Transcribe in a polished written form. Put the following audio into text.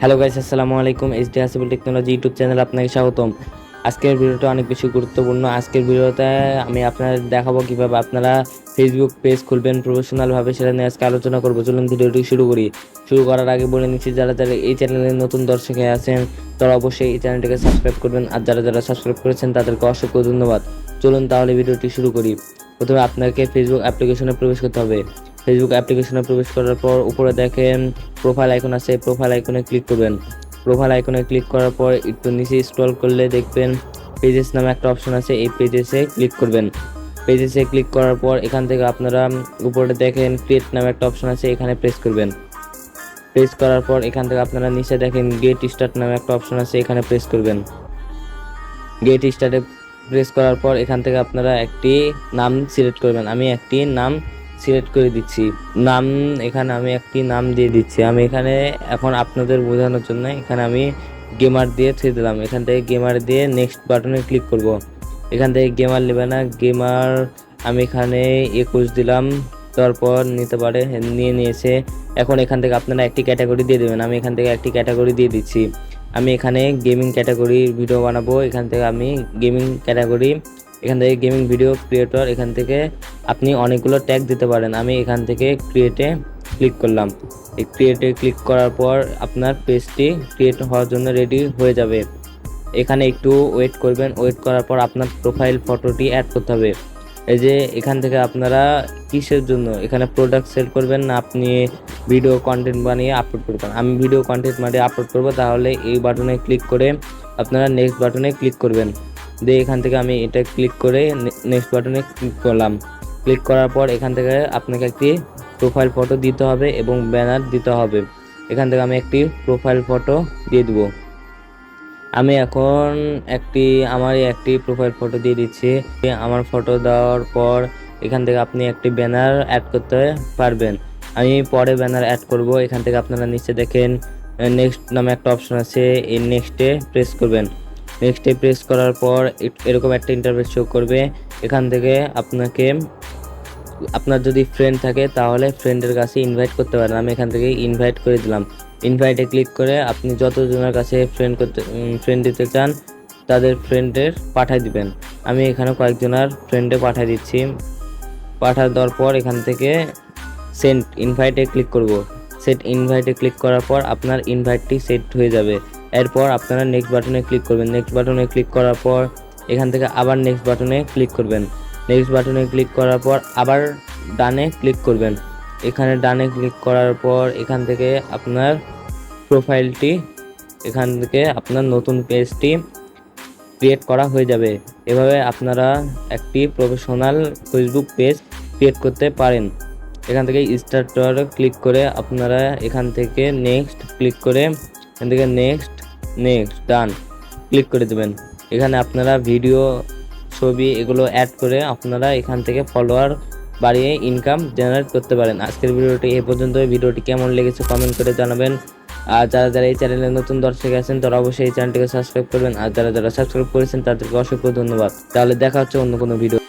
Hello guys, আসসালামু আলাইকুম। HD Hasibul technology YouTube চ্যানেলে আপনাকে স্বাগতম। আজকের ভিডিওটা অনেক বেশি গুরুত্বপূর্ণ। আজকের ভিডিওতে আমি আপনাদের দেখাবো কিভাবে আপনারা ফেসবুক পেজ খুলবেন প্রফেশনালভাবে, সেটা নিয়ে আজকে আলোচনা করবো। চলুন ভিডিওটি শুরু করি। শুরু করার আগে বলে নিচ্ছি, যারা যারা এই চ্যানেলে নতুন দর্শক হয়ে আছেন তারা অবশ্যই এই চ্যানেলটিকে সাবস্ক্রাইব করবেন, আর যারা যারা সাবস্ক্রাইব করেছেন তাদেরকে অসংখ্য ধন্যবাদ। চলুন তাহলে ভিডিওটি শুরু করি। প্রথমে আপনাকে ফেসবুক অ্যাপ্লিকেশনে প্রবেশ করতে হবে। ফেসবুক অ্যাপ্লিকেশনে প্রবেশ করার পর উপরে দেখেন প্রোফাইল আইকন আছে, প্রোফাইল আইকনে ক্লিক করবেন। প্রোফাইল আইকনে ক্লিক করার পর একটু নিচে স্ক্রল করলে দেখবেন পেজেস নামে একটা অপশন আছে, এই পেজেসে ক্লিক করবেন। পেজেসে ক্লিক করার পর এখান থেকে আপনারা উপরে দেখেন ক্রিয়েট নামে একটা অপশন আছে, এখানে প্রেস করবেন। প্রেস করার পর এখান থেকে আপনারা নিচে দেখেন গেট স্টার্ট নামে একটা অপশন আছে, এখানে প্রেস করবেন। গেট স্টার্টে প্রেস করার পর এখান থেকে আপনারা একটি নাম সিলেক্ট করবেন। আমি একটি নাম সিলেক্ট করে দিচ্ছি। নাম এখানে আমি একটি নাম দিয়ে দিচ্ছি। আমি এখানে এখন আপনাদের বোঝানোর জন্য এখানে আমি গেমার দিয়ে ছেড়ে দিলাম। এখান থেকে গেমার দিয়ে নেক্সট বাটনে ক্লিক করব। এখান থেকে গেমার নেবে না, গেমার আমি এখানে 21 দিলাম। তারপর নিতে পারে, নিয়ে নিয়েছে। এখন এখান থেকে আপনারা একটি ক্যাটাগরি দিয়ে দেবেন। আমি এখান থেকে একটি ক্যাটাগরি দিয়ে দিচ্ছি। আমি এখানে গেমিং ক্যাটাগরি ভিডিও বানাবো। এখান থেকে আমি গেমিং ক্যাটাগরি, এখান থেকে গেমিং ভিডিও ক্রিয়েটর, এখান থেকে আপনি অনেকগুলো ট্যাগ দিতে পারেন। আমি এখান থেকে ক্রিয়েটে ক্লিক করলাম। এই ক্রিয়েটে ক্লিক করার পর আপনার পেজটি ক্রিয়েট হওয়ার জন্য রেডি হয়ে যাবে। এখানে একটু ওয়েট করবেন। ওয়েট করার পর আপনার প্রোফাইল ফটোটি অ্যাড করতে হবে। এই যে এখান থেকে আপনারা কিসের জন্য এখানে প্রোডাক্ট সেল করবেন, না আপনি ভিডিও কন্টেন্ট বানিয়ে আপলোড করবেন। আমি ভিডিও কন্টেন্ট বানিয়ে আপলোড করব, তাহলে এই বাটনে ক্লিক করে আপনারা নেক্সট বাটনে ক্লিক করবেন। দিয়ে এখান থেকে আমি এটা ক্লিক করে নেক্সট বাটনে ক্লিক করলাম। ক্লিক করার পর এখান থেকে আপনাকে একটি প্রোফাইল ফটো দিতে হবে এবং ব্যানার দিতে হবে। এখান থেকে আমি একটি প্রোফাইল ফটো দিয়ে দেবো। আমি এখন একটি প্রোফাইল ফটো দিয়ে দিচ্ছি। আমার ফটো দেওয়ার পর এখান থেকে আপনি একটি ব্যানার অ্যাড করতে পারবেন। আমি পরে ব্যানার অ্যাড করব। এখান থেকে আপনারা নিচে দেখেন নেক্সট নামে একটা অপশন আছে, এই নেক্সটে প্রেস করবেন। নেক্সটে প্রেস করার পর এরকম একটা ইন্টারফেস শো করবে। এখান থেকে আপনার যদি ফ্রেন্ড থাকে তাহলে ফ্রেন্ডের কাছে ইনভাইট করতে পারেন। আমি এখান থেকে ইনভাইট করে দিলাম। ইনভাইটে ক্লিক করে আপনি যতজনের কাছে ফ্রেন্ড দিতে চান তাদের ফ্রেন্ডের পাঠিয়ে দিবেন। আমি এখানে কয়েকজনের ফ্রেন্ডে পাঠিয়ে দিচ্ছি। পাঠিয়ে দেওয়ার পর এখান থেকে সেন্ড ইনভাইটে ক্লিক করব। সেট ইনভাইটে ক্লিক করার পর আপনার ইনভাইটটি সেট হয়ে যাবে। এরপর আপনারা নেক্সট বাটনে ক্লিক করবেন। নেক্সট বাটনে ক্লিক করার পর এখান থেকে আবার নেক্সট বাটনে ক্লিক করবেন। নেক্সট বাটনে ক্লিক করার পর আবার ডানে ক্লিক করবেন। এখানে ডানে ক্লিক করার পর এখান থেকে আপনার প্রোফাইলটি, এখান থেকে আপনার নতুন পেজটি ক্রিয়েট করা হয়ে যাবে। এভাবে আপনারা একটি প্রফেশনাল ফেসবুক পেজ ক্রিয়েট করতে পারেন। এখান থেকে স্টার্ট ক্লিক করে আপনারা এখান থেকে নেক্সট ক্লিক করে এখান থেকে নেক্সট ডান ক্লিক করে দেবেন। এখানে আপনারা ভিডিও, ছবি এগুলো অ্যাড করে আপনারা এখান থেকে ফলোয়ার বাড়িয়ে ইনকাম জেনারেট করতে পারেন। আজকের ভিডিওটি এই পর্যন্ত। ভিডিওটি কেমন লেগেছে কমেন্ট করে জানাবেন। আর যারা যারা এই চ্যানেলে নতুন দর্শক আছেন তারা অবশ্যই এই চ্যানেলটিকে সাবস্ক্রাইব করবেন, আর যারা যারা সাবস্ক্রাইব করেছেন তাদেরকে অসংখ্য ধন্যবাদ। তাহলে দেখা হচ্ছে অন্য কোনো ভিডিও।